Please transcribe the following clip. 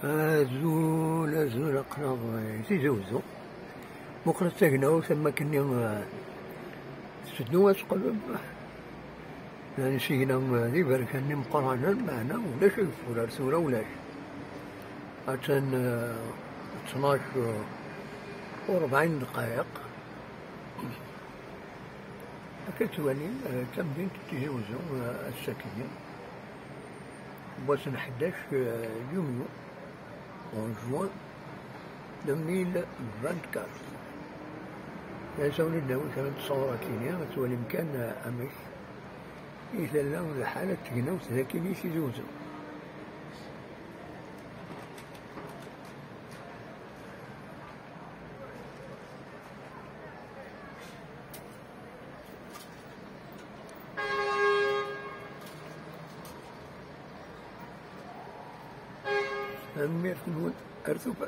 زول قناض تيزوزو بكرة تاقناو ثم كني سدنو اسقلب نسينا ذي بركاني مقرانا معنا ولا شي ولا رسولة ولا شي عشان 12 و40 دقائق كتولي تمدين تتجاوزو الساكنين بوسن 11 يونيو جوان 2024 يسوني الناوي كانت تصورة كينيا تولي مكان أمش إذا الحالة تقناو ثلاثين يتزوزو أمير تنون أرثوبة